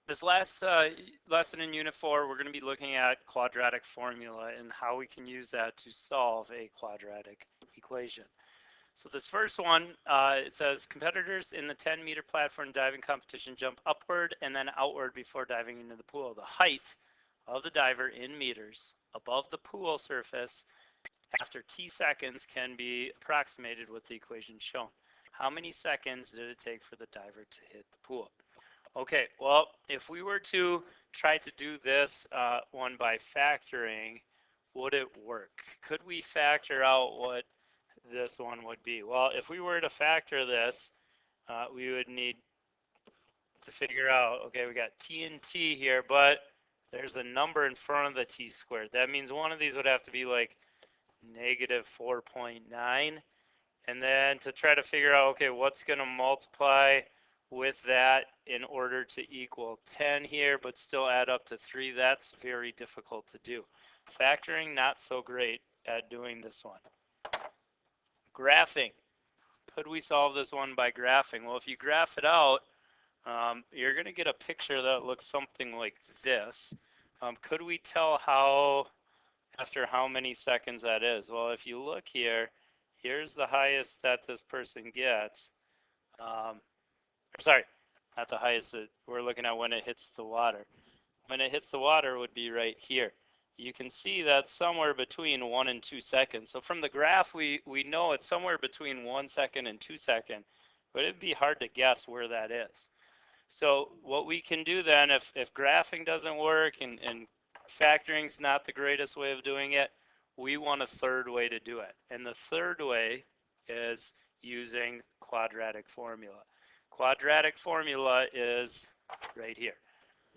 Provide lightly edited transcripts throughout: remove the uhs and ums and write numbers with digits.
This last lesson in Unit 4, we're going to be looking at quadratic formula and how we can use that to solve a quadratic equation. So this first one, it says competitors in the 10-meter platform diving competition jump upward and then outward before diving into the pool. The height of the diver in meters above the pool surface after t seconds can be approximated with the equation shown. How many seconds did it take for the diver to hit the pool? Okay, well, if we were to try to do this one by factoring, would it work? Could we factor out what this one would be? Well, if we were to factor this, we would need to figure out, okay, we got t and t here, but there's a number in front of the t squared. That means one of these would have to be like negative 4.9. And then to try to figure out, okay, what's going to multiply with that in order to equal 10 here, but still add up to 3, that's very difficult to do. Factoring, not so great at doing this one. Graphing. Could we solve this one by graphing? Well, if you graph it out, you're going to get a picture that looks something like this. Could we tell how, after how many seconds that is? Well, if you look here, here's the highest that this person gets. Sorry, not the highest that we're looking at when it hits the water. When it hits the water would be right here. You can see that's somewhere between 1 and 2 seconds. So from the graph, we know it's somewhere between 1 second and 2 seconds, but it'd be hard to guess where that is. So what we can do then, if graphing doesn't work and factoring's not the greatest way of doing it, we want a third way to do it. And the third way is using quadratic formula. Quadratic formula is right here.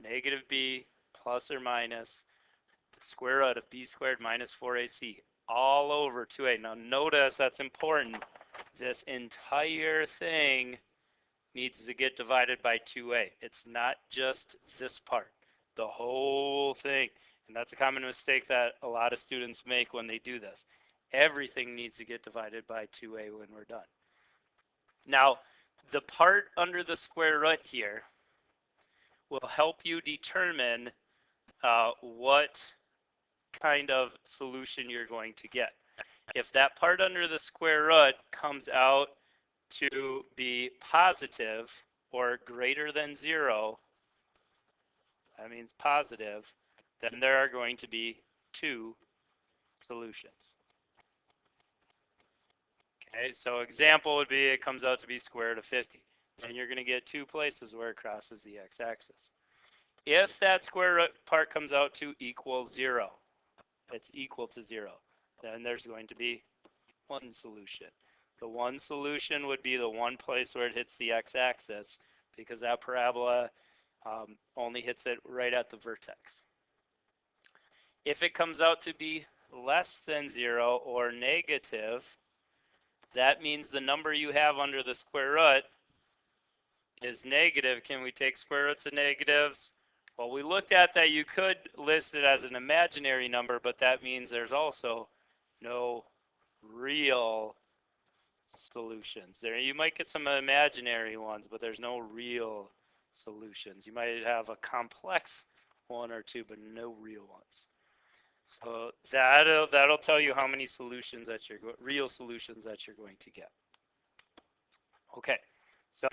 Negative b plus or minus the square root of b squared minus 4ac all over 2a. Now notice that's important. This entire thing needs to get divided by 2a. It's not just this part, the whole thing. And that's a common mistake that a lot of students make when they do this. Everything needs to get divided by 2a when we're done. Now, the part under the square root here will help you determine what kind of solution you're going to get. If that part under the square root comes out to be positive or greater than 0, that means positive, then there are going to be 2 solutions. Okay, so example would be it comes out to be square root of 50. Then you're going to get 2 places where it crosses the x-axis. If that square root part comes out to equal 0, it's equal to 0, then there's going to be 1 solution. The 1 solution would be the one place where it hits the x-axis, because that parabola only hits it right at the vertex. If it comes out to be less than 0 or negative, that means the number you have under the square root is negative. Can we take square roots of negatives? Well, we looked at that. You could list it as an imaginary number, but that means there's also no real solutions. There, you might get some imaginary ones, but there's no real solutions. You might have a complex one or two, but no real ones. So that'll tell you how many solutions that you're real solutions that you're going to get. Okay, so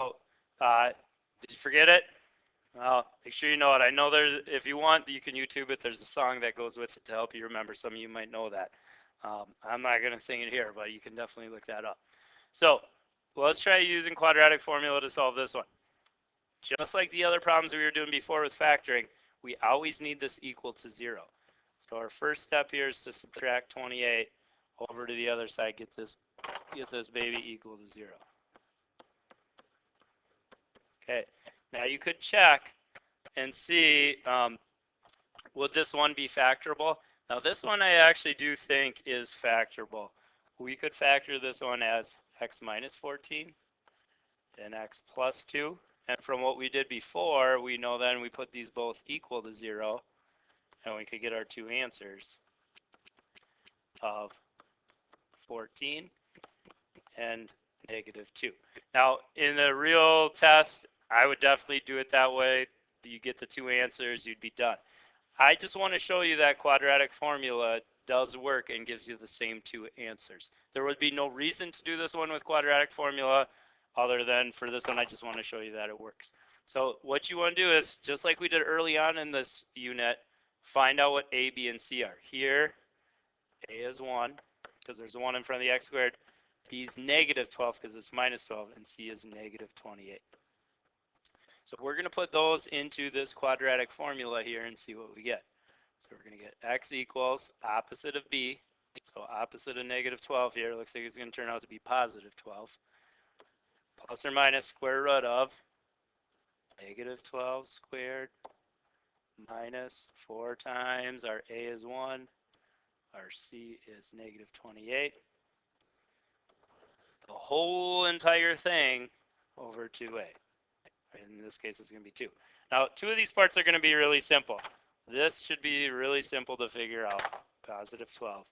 did you forget it? Well, make sure you know it. I know there's, if you want, you can YouTube it. There's a song that goes with it to help you remember. Some of you might know that. I'm not going to sing it here, but you can definitely look that up. So let's try using quadratic formula to solve this one. Just like the other problems we were doing before with factoring, we always need this equal to 0. So our first step here is to subtract 28 over to the other side, get this baby equal to 0. Okay, now you could check and see, would this one be factorable? Now this one I actually do think is factorable. We could factor this one as x minus 14 and x plus 2. And from what we did before, we know then we put these both equal to 0, and we could get our 2 answers of 14 and negative 2. Now, in a real test, I would definitely do it that way. you get the two answers, you'd be done. I just want to show you that quadratic formula does work and gives you the same two answers. There would be no reason to do this one with quadratic formula other than for this one, I just want to show you that it works. So what you want to do is, just like we did early on in this unit, find out what a, b, and c are. Here, a is 1, because there's a 1 in front of the x squared. B is negative 12, because it's minus 12, and c is negative 28. So we're going to put those into this quadratic formula here and see what we get. So we're going to get x equals opposite of b. So opposite of negative 12 here, looks like it's going to turn out to be positive 12. Plus or minus square root of negative 12 squared minus 4 times our a is 1, our c is negative 28. The whole entire thing over 2a. In this case, it's going to be 2. Now, two of these parts are going to be really simple. This should be really simple to figure out, positive 12.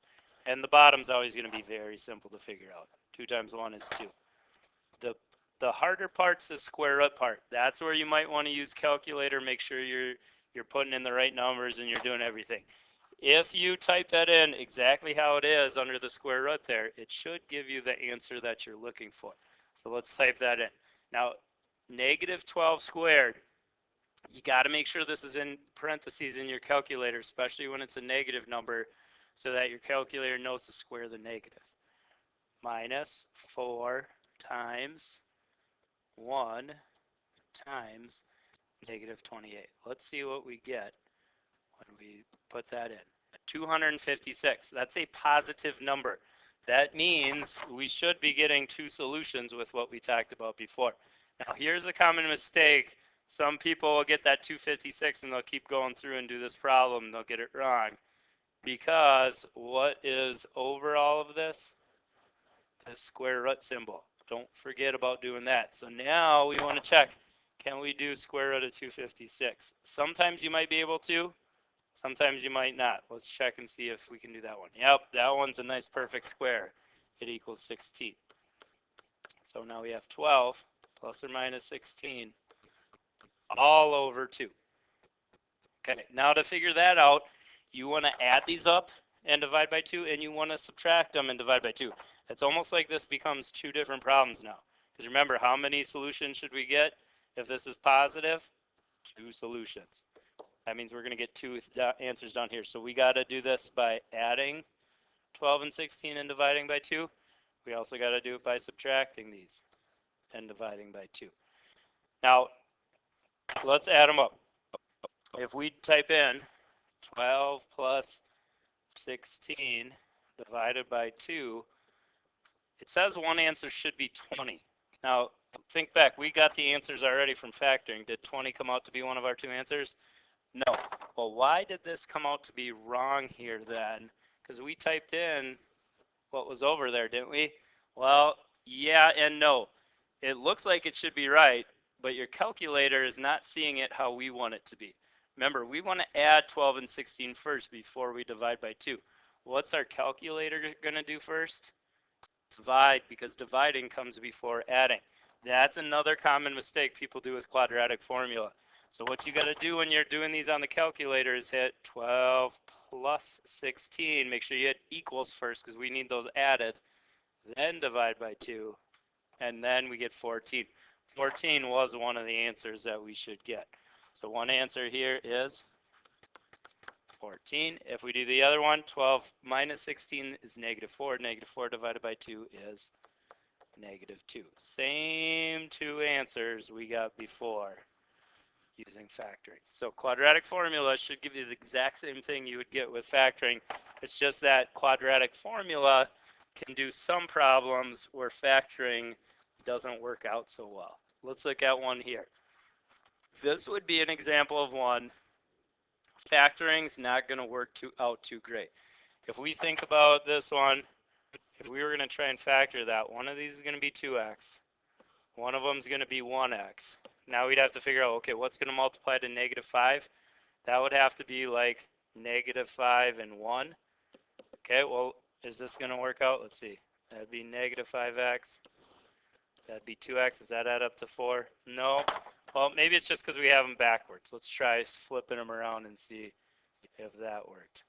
And the bottom's always going to be very simple to figure out. 2 times 1 is 2. The harder part's the square root part. That's where you might want to use calculator, make sure you're putting in the right numbers and you're doing everything. If you type that in exactly how it is under the square root there, it should give you the answer that you're looking for. So let's type that in. Now, negative 12 squared, you got to make sure this is in parentheses in your calculator, especially when it's a negative number, so that your calculator knows to square the negative. Minus 4 times 1 times negative 28. Let's see what we get when we put that in. 256. That's a positive number. That means we should be getting two solutions with what we talked about before. Now here's a common mistake. Some people will get that 256 and they'll keep going through and do this problem. They'll get it wrong. Because what is over all of this? The square root symbol. Don't forget about doing that. So now we want to check, can we do square root of 256? Sometimes you might be able to, sometimes you might not. Let's check and see if we can do that one. Yep, that one's a nice perfect square. It equals 16. So now we have 12 plus or minus 16 all over 2. Okay, now to figure that out, you want to add these up and divide by 2, and you want to subtract them and divide by 2. It's almost like this becomes two different problems now. Because remember, how many solutions should we get if this is positive? 2 solutions. That means we're going to get 2 answers down here. So we got to do this by adding 12 and 16 and dividing by 2. We also got to do it by subtracting these and dividing by 2. Now, let's add them up. If we type in 12 plus 16 divided by 2, it says one answer should be 20. Now, think back. We got the answers already from factoring. Did 20 come out to be one of our 2 answers? No. Well, why did this come out to be wrong here then? Because we typed in what was over there, didn't we? Well, yeah and no. It looks like it should be right, but your calculator is not seeing it how we want it to be. Remember, we want to add 12 and 16 first before we divide by 2. What's our calculator going to do first? Divide, because dividing comes before adding. That's another common mistake people do with quadratic formula. So what you got to do when you're doing these on the calculator is hit 12 plus 16. Make sure you hit equals first because we need those added. Then divide by 2. And then we get 14. 14 was one of the answers that we should get. So one answer here is 14. If we do the other one, 12 minus 16 is negative 4. Negative 4 divided by 2 is negative 2. Same 2 answers we got before using factoring. So quadratic formula should give you the exact same thing you would get with factoring. It's just that quadratic formula can do some problems where factoring doesn't work out so well. Let's look at one here. This would be an example of one. Factoring's not going to work out too great. If we think about this one, if we were going to try and factor that, one of these is going to be 2x. One of them is going to be 1x. Now we'd have to figure out, okay, what's going to multiply to negative 5? That would have to be like negative 5 and 1. Okay, well, is this going to work out? Let's see. That'd be negative 5x. That'd be 2x. Does that add up to 4? No. Well, maybe it's just because we have them backwards. Let's try flipping them around and see if that worked.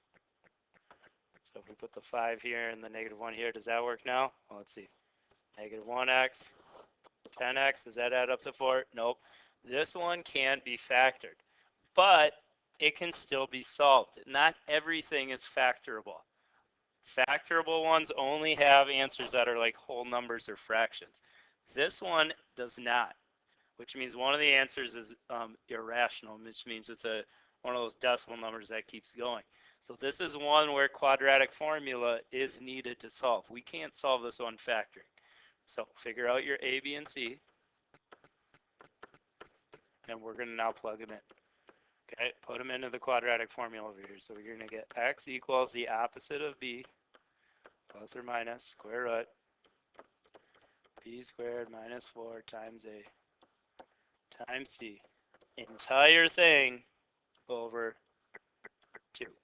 So if we put the 5 here and the -1 here, does that work now? Well, let's see. -1x, 10x, does that add up to 4? Nope. This one can't be factored, but it can still be solved. Not everything is factorable. Factorable ones only have answers that are like whole numbers or fractions. This one does not, which means one of the answers is irrational, which means it's one of those decimal numbers that keeps going. So this is one where quadratic formula is needed to solve. We can't solve this one factoring. So figure out your A, B, and C, and we're going to now plug them in. Okay, put them into the quadratic formula over here. So we're going to get x equals the opposite of b plus or minus square root b squared minus 4 times a times c. Entire thing over 2.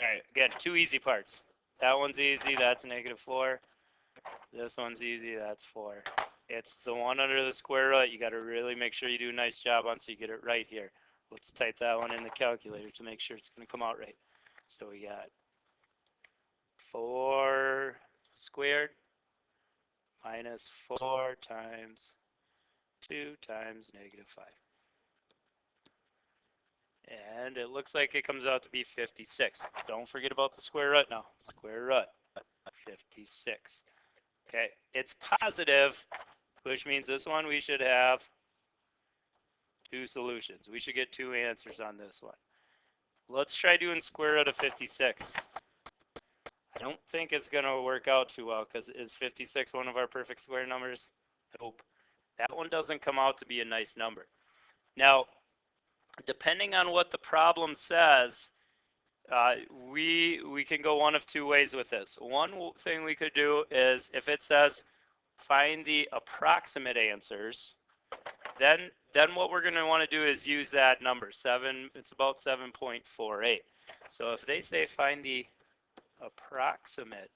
Alright, again, 2 easy parts. That one's easy, that's -4. This one's easy, that's 4. It's the one under the square root. You got to really make sure you do a nice job on so you get it right here. Let's type that one in the calculator to make sure it's going to come out right. So we got 4 squared minus 4 times 2 times -5. And it looks like it comes out to be 56. Don't forget about the square root now. Square root, 56. Okay, it's positive, which means this one we should have 2 solutions. We should get 2 answers on this one. Let's try doing square root of 56. I don't think it's going to work out too well because is 56 one of our perfect square numbers? Nope. That one doesn't come out to be a nice number. Now, depending on what the problem says, we can go one of 2 ways with this. One thing we could do is if it says find the approximate answers, then what we're going to want to do is use that number 7. It's about 7.48. So if they say find the approximate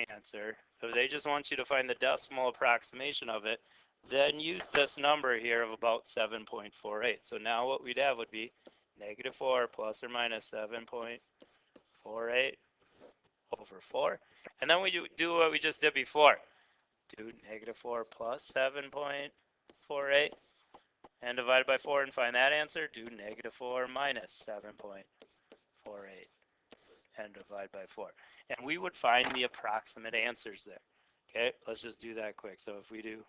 answer, if they just want you to find the decimal approximation of it, then use this number here of about 7.48. So now what we'd have would be -4 plus or minus 7.48 over 4. And then we do what we just did before. Do -4 plus 7.48 and divide by 4 and find that answer. Do -4 minus 7.48 and divide by 4. And we would find the approximate answers there. Okay, let's just do that quick. So if we do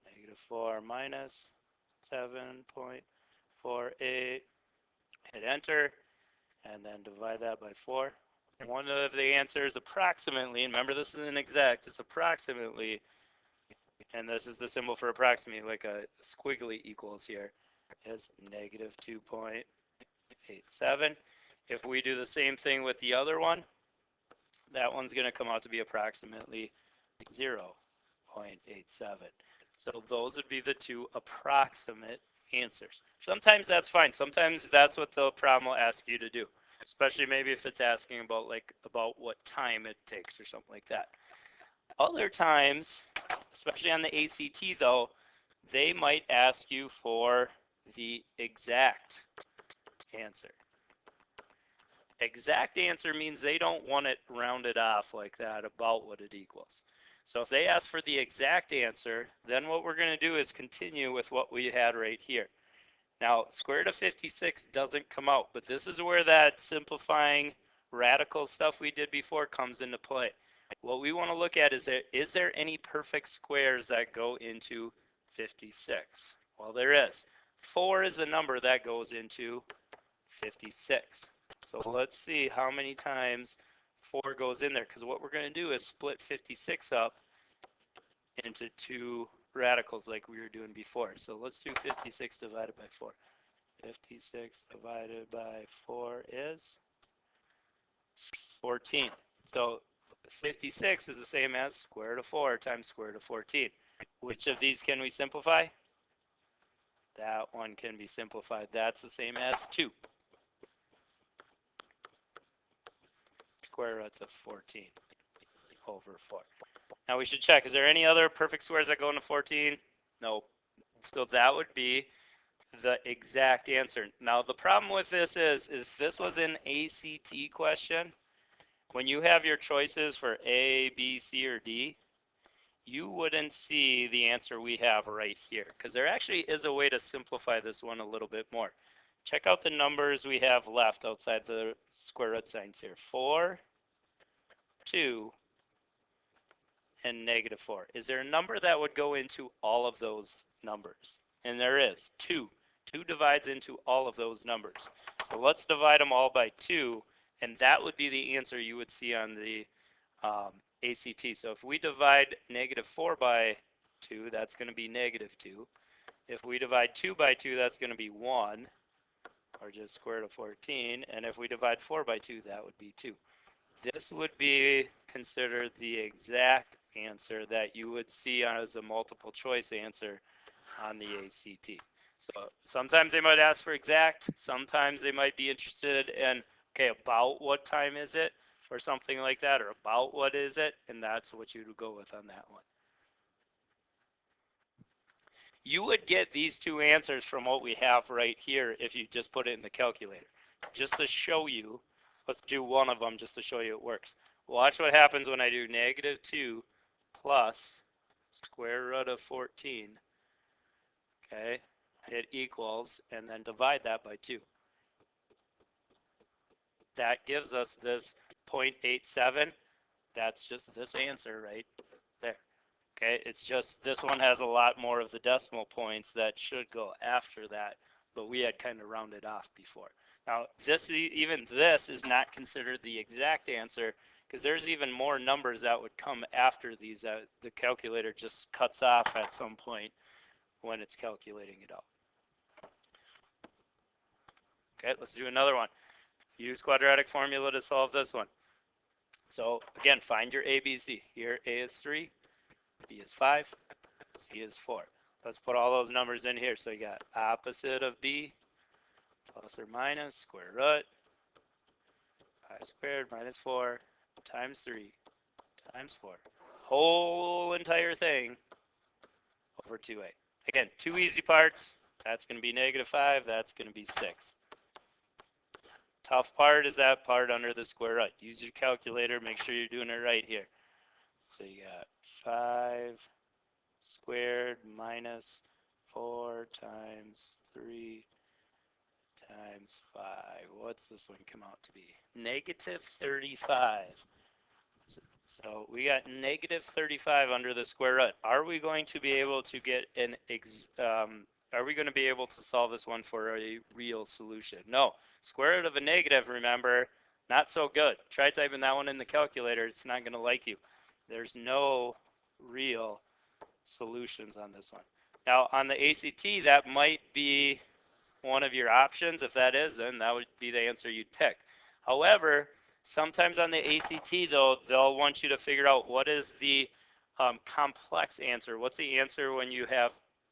-4 minus 7.48, hit enter, and then divide that by 4. One of the answers approximately, remember this isn't exact, it's approximately, and this is the symbol for approximately, like a squiggly equals here, is -2.87. If we do the same thing with the other one, that one's going to come out to be approximately 0.87. So those would be the 2 approximate answers. Sometimes that's fine. Sometimes that's what the problem will ask you to do, especially maybe if it's asking about what time it takes or something like that. Other times, especially on the ACT though, they might ask you for the exact answer. Exact answer means they don't want it rounded off like that about what it equals. So if they ask for the exact answer, then what we're going to do is continue with what we had right here. Now, square root of 56 doesn't come out, but this is where that simplifying radical stuff we did before comes into play. What we want to look at is there any perfect squares that go into 56? Well, there is. 4 is a number that goes into 56. So let's see how many times 4 goes in there, because what we're going to do is split 56 up into 2 radicals like we were doing before. So let's do 56 divided by 4. 56 divided by 4 is 14. So 56 is the same as square root of 4 times square root of 14. Which of these can we simplify? That one can be simplified. That's the same as 2. Square roots of 14 over 4. Now we should check, is there any other perfect squares that go into 14? No. So that would be the exact answer. Now the problem with this is if this was an ACT question, when you have your choices for A, B, C, or D, you wouldn't see the answer we have right here, because there actually is a way to simplify this one a little bit more. Check out the numbers we have left outside the square root signs here. 4, 2, and -4. Is there a number that would go into all of those numbers? And there is, 2. 2 divides into all of those numbers. So let's divide them all by 2, and that would be the answer you would see on the ACT. So if we divide -4 by 2, that's going to be -2. If we divide 2 by 2, that's going to be 1, or just square root of 14. And if we divide 4 by 2, that would be 2. This would be considered the exact answer that you would see as a multiple choice answer on the ACT. So sometimes they might ask for exact, sometimes they might be interested in, okay, about what time is it, or something like that, or about what is it, and that's what you would go with on that one. You would get these two answers from what we have right here if you just put it in the calculator. Just to show you, let's do one of them just to show you it works. Watch what happens when I do -2 plus square root of 14. Okay, it equals, and then divide that by 2. That gives us this 0.87. That's just this answer right there. Okay, it's just this one has a lot more of the decimal points that should go after that, but we had kind of rounded off before. Now, even this is not considered the exact answer, because there's even more numbers that would come after these that the calculator just cuts off at some point when it's calculating it out. Okay, let's do another one. Use quadratic formula to solve this one. So again, find your ABC. Here, A is 3, B is 5, C is 4. Let's put all those numbers in here. So you got opposite of B, plus or minus square root, 5 squared minus 4 times 3 times 4. Whole entire thing over 2a. Again, two easy parts. That's going to be -5. That's going to be 6. Tough part is that part under the square root. Use your calculator. Make sure you're doing it right here. So you got 5 squared minus 4 times 3 times 5. What's this one come out to be? -35. So we got -35 under the square root. Are we going to be able to get are we going to be able to solve this one for a real solution? No. Square root of a negative, remember, not so good. Try typing that one in the calculator. It's not going to like you. There's no real solutions on this one. Now, on the ACT, that might be one of your options. If that is, then that would be the answer you'd pick. However, sometimes on the ACT, though, they'll want you to figure out what is the complex answer. What's the answer when you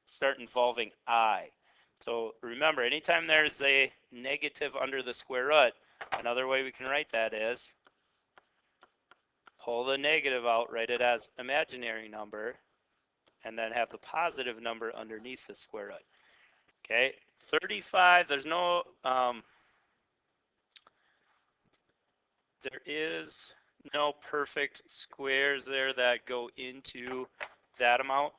start involving I? So remember, anytime there's a negative under the square root, another way we can write that is pull the negative out, write it as imaginary number, and then have the positive number underneath the square root. Okay, 35, there's no, there is no perfect squares there that go into that amount.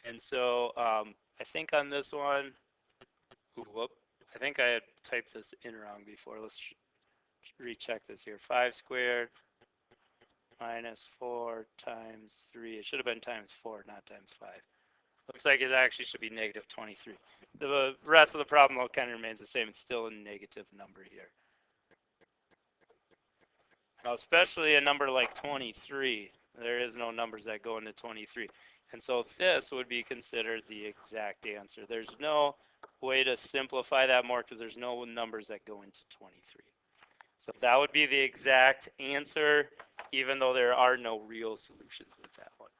And so I think on this one, I think I had typed this in wrong before. Let's recheck this here. 5 squared minus 4 times 3. It should have been times 4, not times 5. Looks like it actually should be -23. The rest of the problem kind of remains the same. It's still a negative number here. Now, especially a number like 23, there is no numbers that go into 23. And so this would be considered the exact answer. There's no way to simplify that more because there's no numbers that go into 23. So that would be the exact answer, even though there are no real solutions with that one.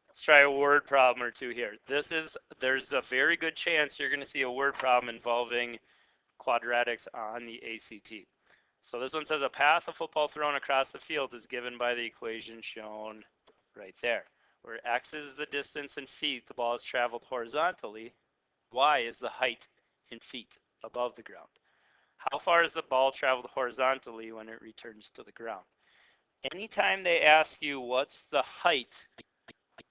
Let's try a word problem or two here. There's a very good chance you're going to see a word problem involving quadratics on the ACT. So this one says a path of football thrown across the field is given by the equation shown right there. where x is the distance in feet the ball has traveled horizontally, y is the height in feet above the ground. How far has the ball traveled horizontally when it returns to the ground? Anytime they ask you what's the height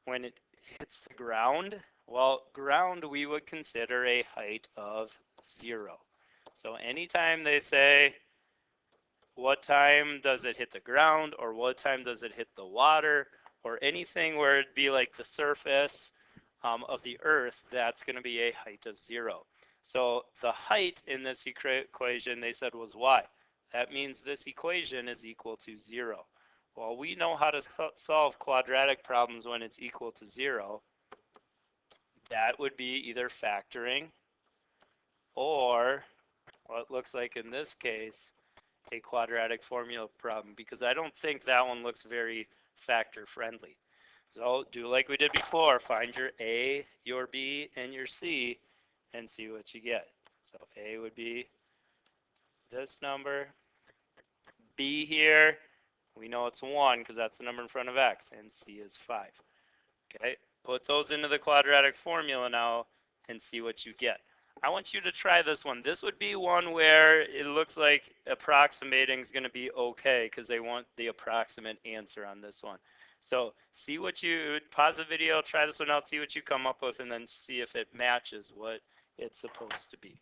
when it hits the ground, well, ground we would consider a height of 0. So anytime they say what time does it hit the ground, or what time does it hit the water, or anything where it'd be like the surface of the earth, that's going to be a height of 0. So the height in this equation they said was y. That means this equation is equal to 0. Well, we know how to solve quadratic problems when it's equal to 0. That would be either factoring or what looks like in this case a quadratic formula problem, because I don't think that one looks very factor friendly. So do like we did before, find your A, your B, and your C and see what you get. So A would be this number. B here, we know it's 1 because that's the number in front of x, and C is 5. Okay, put those into the quadratic formula now and see what you get. I want you to try this one. This would be one where it looks like approximating is going to be okay because they want the approximate answer on this one. So see what you, pause the video, try this one out, see what you come up with, and then see if it matches what it's supposed to be.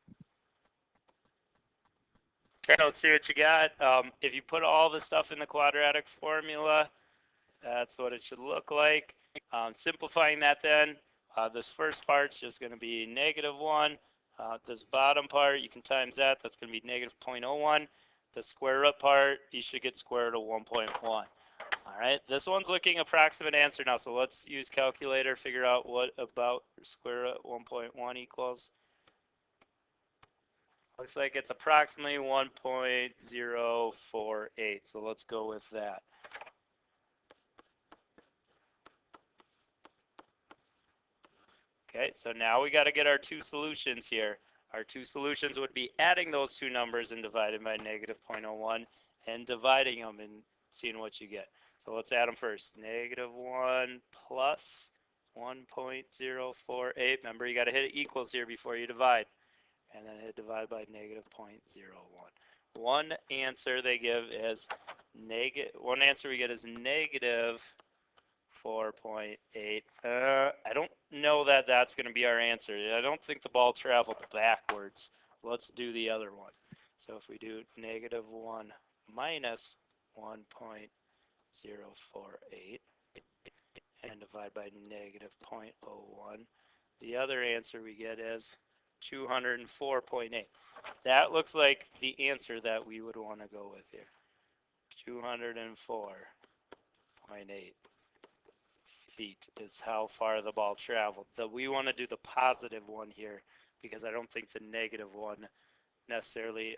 Okay, let's see what you got. If you put all the stuff in the quadratic formula, that's what it should look like. Simplifying that then, this first part's just going to be -1. This bottom part, you can times that. That's going to be -0.01. The square root part, you should get square root of 1.1. All right, this one's looking approximate answer now. So let's use calculator, figure out what about square root 1.1 equals. Looks like it's approximately 1.048. So let's go with that. Okay, so now we got to get our two solutions here. Our two solutions would be adding those two numbers and dividing by -0.01 and dividing them and seeing what you get. So let's add them first. -1 plus 1.048. Remember, you got to hit equals here before you divide. And then hit divide by -0.01. One answer they give is one answer we get is -4.8. I don't know that that's going to be our answer. I don't think the ball traveled backwards. Let's do the other one. So if we do -1 minus 1.048 and divide by -0.01, the other answer we get is 204.8. That looks like the answer that we would want to go with here. 204.8 feet is how far the ball traveled. We want to do the positive one here because I don't think the negative one necessarily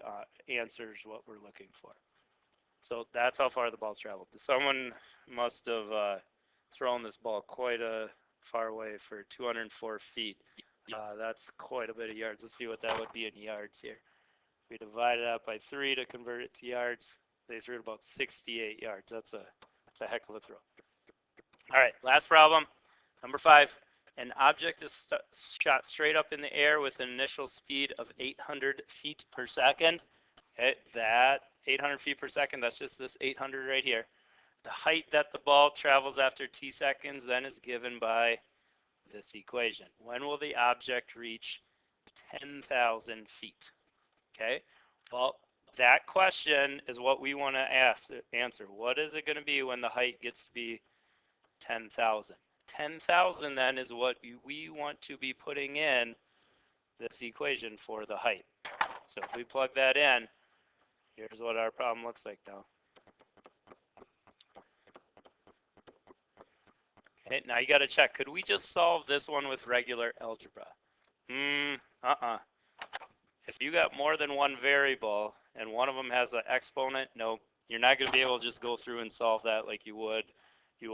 answers what we're looking for. So that's how far the ball traveled. Someone must have thrown this ball quite a far away for 204 feet. That's quite a bit of yards. Let's see what that would be in yards here. We divide it out by 3 to convert it to yards. They threw it about 68 yards. That's a heck of a throw. All right, last problem, number 5. An object is shot straight up in the air with an initial speed of 800 feet per second. Okay, that 800 feet per second, that's just this 800 right here. The height that the ball travels after t seconds then is given by this equation. When will the object reach 10,000 feet? Okay, well, that question is what we want to answer. What is it going to be when the height gets to be 10,000? 10,000 then is what we want to be putting in this equation for the height. So if we plug that in, here's what our problem looks like now. Okay, now you got to check, could we just solve this one with regular algebra? If you got more than one variable and one of them has an exponent, no, you're not going to be able to just go through and solve that like you would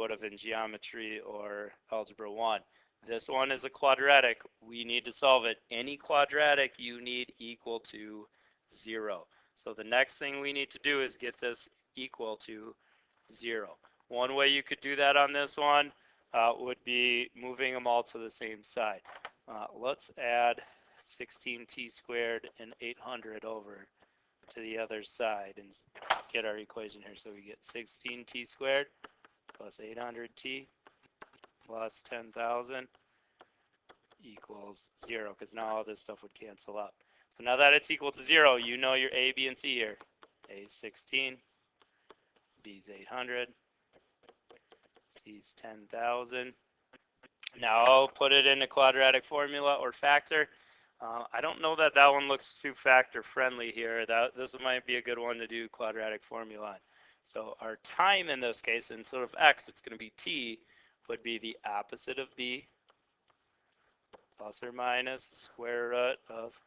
have in geometry or algebra 1. This one is a quadratic. We need to solve it. Any quadratic you need equal to 0. So the next thing we need to do is get this equal to 0. One way you could do that on this one, would be moving them all to the same side. Let's add 16t squared and 800 over to the other side and get our equation here. So we get 16t squared plus 800t plus 10,000 equals 0, because now all this stuff would cancel out. So now that it's equal to 0, you know your A, B, and C here. A is 16, B is 800, C is 10,000. Now I'll put it in a quadratic formula or factor. I don't know that that one looks too factor friendly here. This might be a good one to do quadratic formula on. So our time in this case, instead of x, it's going to be t, would be the opposite of b, plus or minus the square root of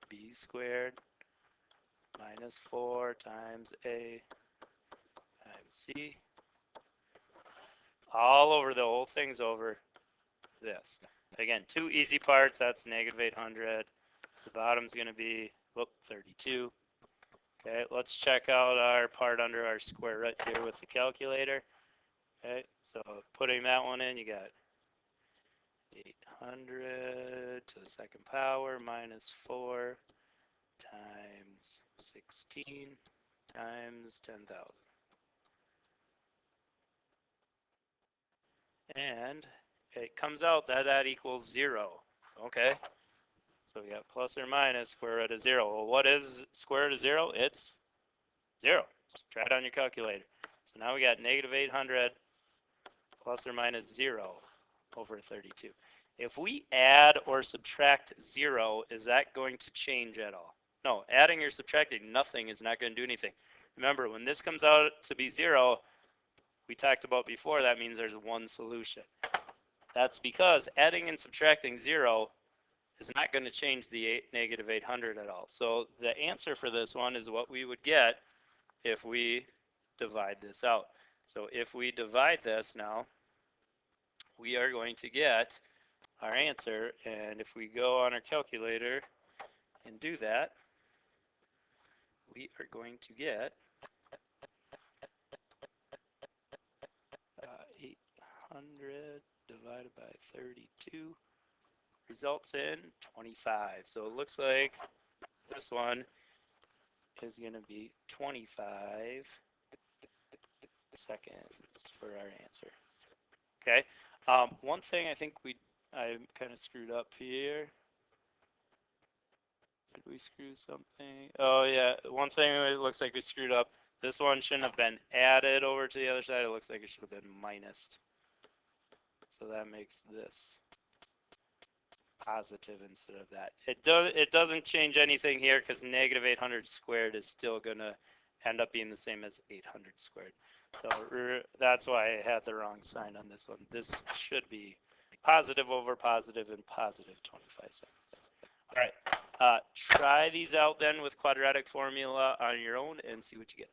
b squared minus 4 times a times c. All over the whole thing's over this. Again, two easy parts. That's negative 800. The bottom's going to be 32. Okay, let's check out our part under our square root here with the calculator. Okay, so putting that one in, you got 800 to the second power minus 4 times 16 times 10,000. And it comes out that that equals 0. Okay, so we got plus or minus square root of 0. Well, what is square root of 0? It's 0. Just try it on your calculator. So now we got negative 800 plus or minus 0 over 32. If we add or subtract 0, is that going to change at all? No, adding or subtracting nothing is not going to do anything. Remember, when this comes out to be 0, we talked about before, that means there's one solution. That's because adding and subtracting 0 is not going to change the negative 800 at all. So the answer for this one is what we would get if we divide this out. So if we divide this now, we are going to get our answer. And if we go on our calculator and do that, we are going to get 800 divided by 32 results in 25. So it looks like this one is going to be 25 seconds for our answer. Okay. One thing I think I kind of screwed up here. Did we screw something? Oh yeah, one thing it looks like we screwed up. This one shouldn't have been added over to the other side. It looks like it should have been minused. So that makes this positive instead of that. It doesn't change anything here because negative 800 squared is still going to end up being the same as 800 squared. So that's why I had the wrong sign on this one. This should be positive over positive and positive 25 seconds. All right, try these out then with quadratic formula on your own and see what you get.